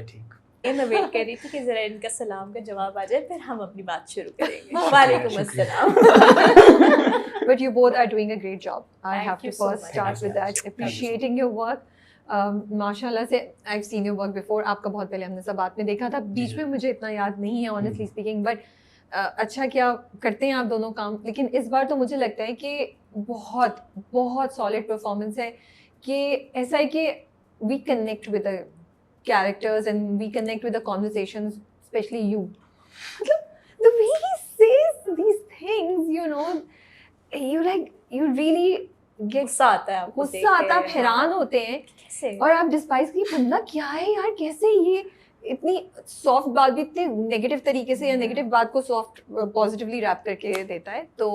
ठीक। मैं वेट कर रही थी कि जरा इनका सलाम का जवाब आ जाए, फिर हम अपनी बात शुरू करेंगे। वालेकुम अस्सलाम। But you both are doing a great job. I Thank have you to so first much. start with that. Appreciating your work. माशाल्लाह से I've seen your work before. आपका बहुत पहले हमने सब बात में देखा था, बीच में मुझे इतना याद नहीं है honestly speaking, but अच्छा क्या करते हैं आप दोनों काम, लेकिन इस बार तो मुझे लगता है कि बहुत बहुत solid performance है, कि ऐसा है कि we connect with the characters and we connect with the conversations, especially you. The way he says these things, you know, you really get गुस्सा आता है आपको, गुस्सा आता है, आप हैरान होते हैं कैसे? और आप डिस्पाइस की बंदा क्या है यार, कैसे ये इतनी सॉफ्ट बात भी इतने नेगेटिव तरीके से या नेगेटिव बात को सॉफ्ट पॉजिटिवली रैप करके देता है। तो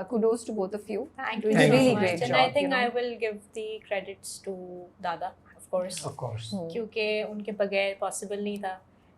kudos to both of you. Thank Doing you a so really much. great And job, I think you know. I will give the credits to Dada, of course. Of course. क्योंकि उनके बगैर possible नहीं था।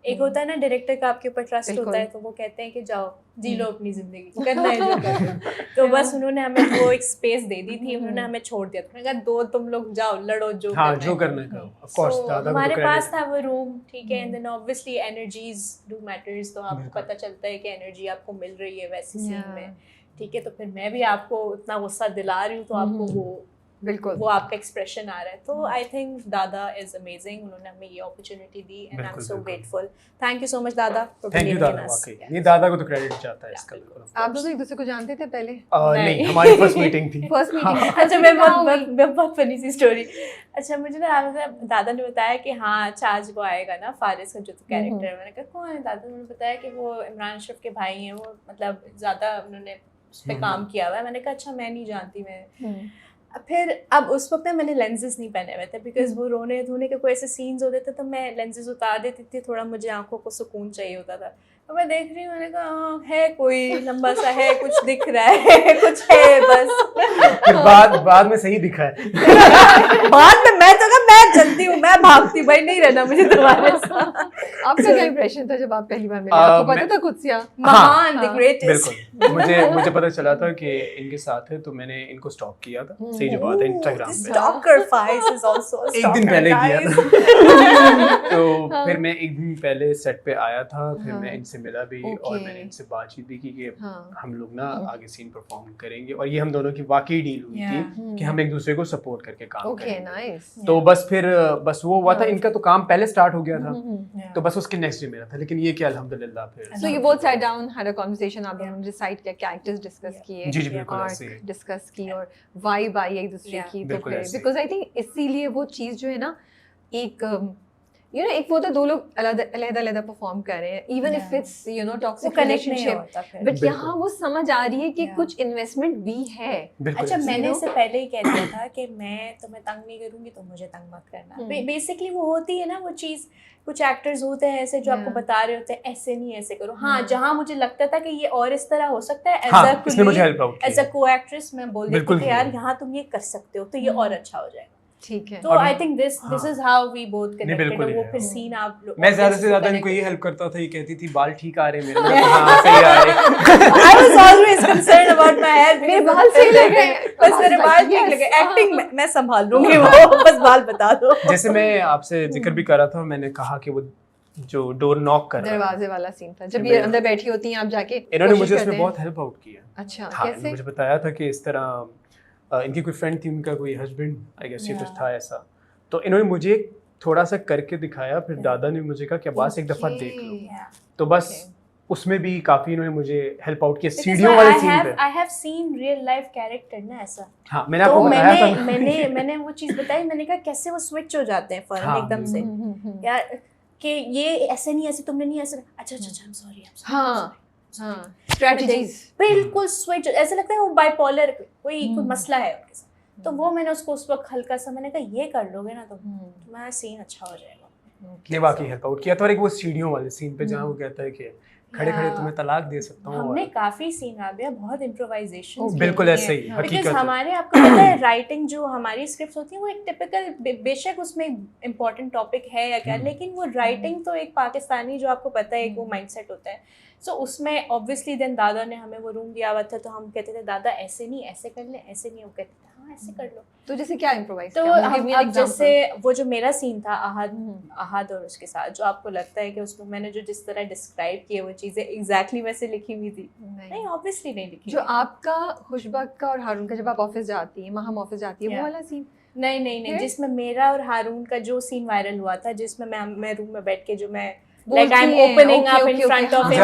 एक होता है ना director का आपके ऊपर ट्रस्ट होता है, तो वो कहते हैं कि जाओ जी लो अपनी जिंदगी, करना है जो करना है। तो बस उन्होंने हमें वो एक स्पेस दे दी थी, उन्होंने हमें छोड़ दिया था, उन्होंने कहा दो तुम लोग जाओ लड़ो जो हाँ करना जो है। करना है करो। Of course, So, दादा को हमारे तो पास credit। था वो रूम, ठीक है, and then obviously energies do matters, तो आपको बिल्कुल। पता चलता है कि एनर्जी आपको मिल रही है वैसी सीन Yeah. में, ठीक है, तो फिर मैं भी आपको इतना गुस्सा दिला रही हूँ, तो आपको बिल्कुल वो आपका एक्सप्रेशन आ रहा है। तो I think Dada is amazing, उन्होंने हमें ये अपॉर्चुनिटी दी एंड आई एम बिल्कुल, सो बिल्कुल। Grateful. Thank you so much Dada for thank you believing in Dada, us. वाकई ये दादा को तो क्रेडिट जाता है इसका। बिल्कुल। आप दोनों एक दूसरे को जानते थे पहले? नहीं, हमारी फर्स्ट मीटिंग थी। First meeting? अच्छा, मैं बहुत फनी सी स्टोरी। अच्छा, मुझे ना दादा ने बताया कि हाँ अच्छा आज वो आएगा ना फारिस का जो कैरेक्टर है। मैंने कहा कौन है? दादा ने बताया कि वो इमरान अशरफ के भाई हैं, वो मतलब ज़्यादा उन्होंने उस पर काम किया हुआ है। मैंने कहा अच्छा मैं नहीं जानती। मैं फिर अब उस वक्त ना मैंने लेंसेज नहीं पहने हुए थे, बिकॉज वो रोने धोने के कोई ऐसे सीन्स होते थे तो मैं लेंसेज उतार देती थी, थोड़ा मुझे आंखों को सुकून चाहिए होता था। तो मैं देख रही हूँ, मैंने कहा हाँ, है कोई लंबा सा है, कुछ दिख रहा है, कुछ है बस। बाद में सही दिखा है। बाद में मैं तो कहा मैं चलती हूँ, मैं भागती हूँ, भाई नहीं रहना मुझे तुम्हारे साथ। आपका क्या इंप्रेशन था जब आप पहली बार मिले? आपको पता था खुद से महान, द ग्रेटेस्ट। बिल्कुल, मुझे पता चला था कि इनके साथ है, तो मैंने इनको स्टॉक किया था। सही जो बात है, इंस्टाग्राम पे स्टॉकर फाइज इज आल्सो एक दिन पहले किया था। तो फिर मैं एक दिन पहले सेट पे आया था, फिर मैं इनसे मिला भी और मैंने इनसे बातचीत भी की कि हम लोग ना आगे सीन परफॉर्म करेंगे, और ये हम दोनों की वाकई डील हुई थी कि हम एक दूसरे को सपोर्ट करके काम करेंगे। तो बस वो हुआ था, इनका तो काम पहले स्टार्ट हो गया था, तो बस उसके नेक्स्ट डे मेरा था। लेकिन ये कि अल्हम्दुलिल्लाह फिर So you both sat down, had a conversation, आप दोनों ने डिसाइड किया, कैरेक्टर्स डिस्कस किए, जी बिल्कुल ऐसे ही डिस्कस की और वाइब आई एक दूसरे की। तो बिल्कुल फिर ऐसे ही। बिकॉज आई थिंक इसीलिए वो चीज़ जो है ना, एक यू नो एक वो तो दो लोग अलग परफॉर्म कर रहे हैं, even if it's you know toxic relationship, but यहाँ वो समझ आ रही है कि कुछ इन्वेस्टमेंट भी है। अच्छा, मैंने इससे पहले ही कह दिया था कि मैं तुम्हें तंग नहीं करूंगी, तो मुझे तंग मत करना। बेसिकली वो होती है ना वो चीज़, कुछ एक्टर्स होते हैं ऐसे जो आपको बता रहे होते हैं ऐसे नहीं ऐसे करो। हाँ, जहाँ मुझे लगता था कि ये और इस तरह हो सकता है एज अ को एक्ट्रेस, मैं बोल देती थी यार यहाँ तुम ये कर सकते हो तो ये और अच्छा हो जाएगा। ठीक है, तो I think this is how we both connected. वो फिर सीन आप मैं ज्यादा से ज्यादा इनको ये हेल्प करता था, ये कहती थी बाल ठीक आ रहे मेरे, हाँ सही आ रहे। I was always concerned about my hair, मेरे बाल सही लग रहे हैं, बस मेरे बाल ठीक लगे। एक्टिंग मैं संभाल लूंगी, वो बस बाल बता दो। जैसे मैं आपसे जिक्र भी कर रहा था, मैंने कहा कि वो जो डोर नॉक कर दरवाजे वाला सीन था, जब ये अंदर बैठी होती हैं आप जाके, इन्होंने मुझे उसमें बहुत हेल्प आउट किया। अच्छा, कैसे? मुझे बताया था कि इस तरह इनकी कोई फ्रेंड थी, उनका कोई हस्बैंड आई गेस ये कुछ था ऐसा, तो इन्होंने मुझे थोड़ा सा करके दिखाया। फिर दादा ने मुझे कहा कि बस एक दफा देख लो, तो बस उसमें भी काफी इन्होंने मुझे हेल्प आउट किया सीढ़ियों वाले सीन पे। I have seen real life character ना ऐसा। हाँ, मैंने आपको बताया था। मैंने वो चीज बताई, मैंने कहा कैसे वो स्विच हो जाते हैं फौरन एकदम से, यार कि ये ऐसे नहीं, ऐसे तुमने नहीं, ऐसे अच्छा आई एम सॉरी। हाँ, स्ट्रेटजीज बिल्कुल स्विच, ऐसे लगता है वो बाइपोलर कोई मसला है उनके साथ। तो वो मैंने उसको उस वक्त हल्का सा मैंने कहा ये कर लोगे ना तो तुम्हारा सीन अच्छा हो जाएगा। ने वाकई हेल्प आउट किया था। और एक वो सीढ़ियों वाले सीन पे जहाँ वो कहता है कि खड़े खड़े तुम्हें तलाक दे सकता हूँ। हमने काफी सीन आ गया, बहुत इम्प्रोवाइजेशन बिल्कुल ऐसे ही हकीकत है। हमारे आपको पता है राइटिंग जो हमारी स्क्रिप्ट होती है वो एक टिपिकल, बेशक उसमें इम्पोर्टेंट टॉपिक है या क्या, लेकिन वो राइटिंग तो एक पाकिस्तानी जो आपको पता है एक वो माइंडसेट होता है। सो उसमें ऑब्वियसली देन दादा ने हमें वो रूम दिया हुआ था, तो हम कहते थे दादा ऐसे नहीं ऐसे कर ले, ऐसे नहीं, वो कहते थे हाँ ऐसे कर लो। तो जैसे क्या इम्प्रोवाइज तो अब जैसे वो जो मेरा सीन था अहाद और उसके साथ, जो आपको लगता है कि उसमें मैंने जो जिस तरह डिस्क्राइब किए वो चीज़ें एग्जैक्टली वैसे लिखी हुई थी, नहीं ऑब्वियसली नहीं लिखी। जो आपका खुशबक का और हारून का जब आप ऑफिस जाती है, हम ऑफिस जाती है, वो वाला सीन? नहीं, जिसमें मेरा और हारून का जो सीन वायरल हुआ था, जिसमें मैं रूम में बैठ के जो मैं like I'm opening up in front of him,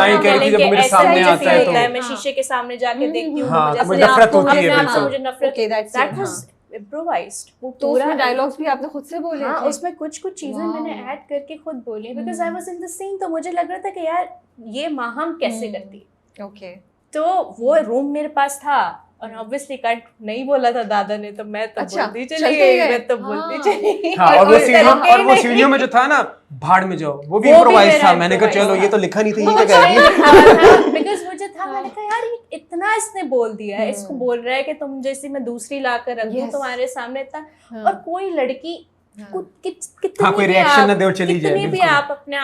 जब मेरे सामने आता है तो मैं शीशे के सामने जाके देखती हूँ, मुझे नफरत होती है, मुझे नफरत, that was improvised। वो तो उसमें डायलॉग्स भी आपने खुद से बोले? हाँ, उसमें कुछ चीजें मैंने ऐड करके खुद बोली, because I was in the scene. तो मुझे लग रहा था कि यार ये माहम कैसे करती। ओके, तो वो रूम मेरे पास था और ऑब्वियसली कट नहीं बोला था दादा ने, तो मैं तो बोलती चली गई, मैं तो बोलती चली गई। और वो सीढ़ियों में जो था ना, भाड़ में जाओ, वो भी इम्प्रोवाइज था। मैंने कहा चलो ये तो लिखा नहीं था, ये क्या करेंगे, बिकॉज मुझे था, मैंने कहा यार ये इतना इसने बोल दिया है, इसको बोल रहा है कि तुम जैसी मैं दूसरी ला कर रख दूं तुम्हारे सामने इतना, और कोई लड़की कोई रिएक्शन ना दे और चली जाए। कितनी भी आप अपने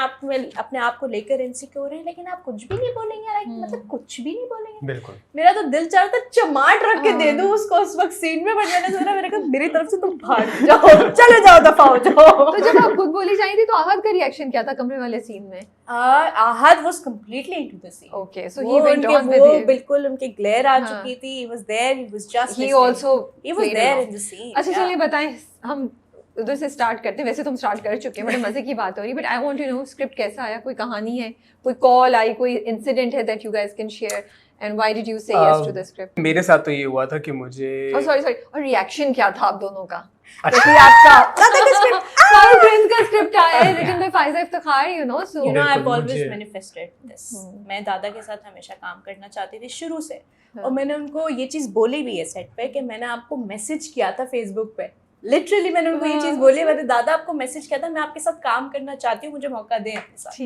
आप को लेकर इनसिक्योर हैं, लेकिन आप कुछ भी नहीं बोलेंगे, मतलब कुछ भी नहीं बोलेंगे। बिल्कुल, मेरा तो दिल चाह रहा था चमाट रख के दे दूं उसको उस वक्त सीन में, बट मैंने सोचा मेरे को मेरी तरफ से तुम भाग जाओ, चले जाओ, दफा हो जाओ। तो जब आप खुद बोली जाई थी तो आहद का रिएक्शन क्या था कमरे वाले सीन में? Ahad was completely into the scene. Okay, so he went on with वो बिल्कुल उनके ग्लेयर आ चुकी थी, he was there, he was just he also was there in the scene. अच्छा चलिए बताएं, हम उधर से स्टार्ट करते हैं। वैसे तुम स्टार्ट कर चुके हैं, बड़े मजे की बात हो रही, but I want to know script कैसा आया, कोई कहानी है, कोई कॉल आई, कोई इंसिडेंट है that you guys can share, and why did you से यस टू द स्क्रिप्ट? मेरे साथ तो ये हुआ था कि मुझे सॉरी और रिएक्शन क्या था आप दोनों का? अच्छा, आपका का स्क्रिप्ट आया है written by Faiza Iftikhar, you know, so you know I have always manifested this. मैं दादा के साथ हमेशा काम करना चाहती थी शुरू से, और मैंने उनको ये चीज बोली भी है सेट पे कि मैंने आपको मैसेज किया था फेसबुक पे, लिटरली मैंने उनको ये चीज बोली, मैंने दादा आपको मैसेज किया था, मैं आपके साथ काम करना चाहती हूँ, मुझे मौका दें अपने साथ।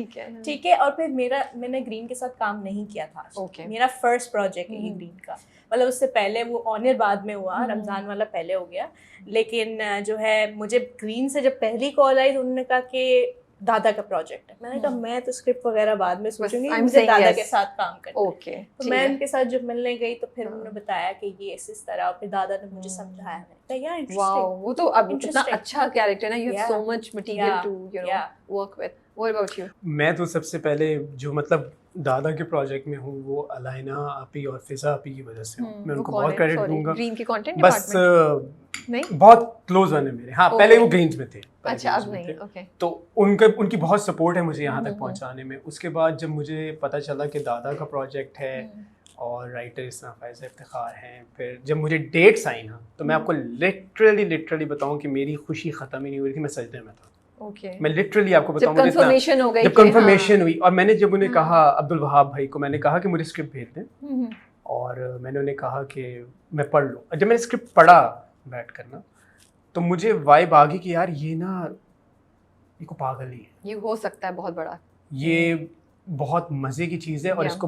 ठीक है। और फिर मैंने ग्रीन के साथ काम नहीं किया था। मेरा फर्स्ट प्रोजेक्ट है ग्रीन का, मतलब उससे पहले वो ऑनियर बाद में हुआ, रमजान वाला पहले हो गया, लेकिन जो है मुझे ग्रीन से जब पहली कॉल आई तो उन्होंने कहा कि दादा का प्रोजेक्ट है। मैंने कहा मैं तो स्क्रिप्ट वगैरह बाद में सोचूंगी, मुझे दादा के साथ काम करना। तो मैं उनके साथ जब मिलने गई तो फिर उन्होंने बताया कि ये इस तरह, और फिर दादा ने मुझे समझाया। वाओ, वो तो अब इतना अच्छा कैरेक्टर ना, you have so much material to you know work with. What about you? मैं तो सबसे पहले जो मतलब दादा के प्रोजेक्ट में हूँ वो अलाइना आपी और फिजा आपी की वजह से हूँ। मैं उनको बहुत क्रेडिट दूंगा। ग्रीन की कंटेंट बस नहीं, बहुत क्लोज वन है मेरे। हाँ, पहले वो ग्रीन्स में थे। अच्छा, अब नहीं। ओके, तो उनकी बहुत सपोर्ट है मुझे यहाँ तक पहुँचाने में। उसके बाद जब मुझे पता चला कि दादा का प्रोजेक्ट है और राइटर इसना फाइजा इफ्तिखार हैं, फिर जब मुझे डेट्स आई ना, तो मैं आपको लिटरली बताऊं कि मेरी खुशी ख़त्म ही नहीं हुई थी, मैं सजदे में था। मैं लिटरली आपको बताऊं, जब कंफर्मेशन हो गई, जब कंफर्मेशन हुई, और मैंने जब उन्हें कहा, अब्दुल वहाब भाई को मैंने कहा कि मुझे स्क्रिप्ट भेज दें, और मैंने उन्हें कहा कि मैं पढ़ लूँ। जब मैंने स्क्रिप्ट पढ़ा बैठ कर ना, तो मुझे वाइब आ गई कि यार ये ना, ये को पागल ही है, ये हो सकता है बहुत बड़ा, ये बहुत मज़े की चीज़ है, और इसको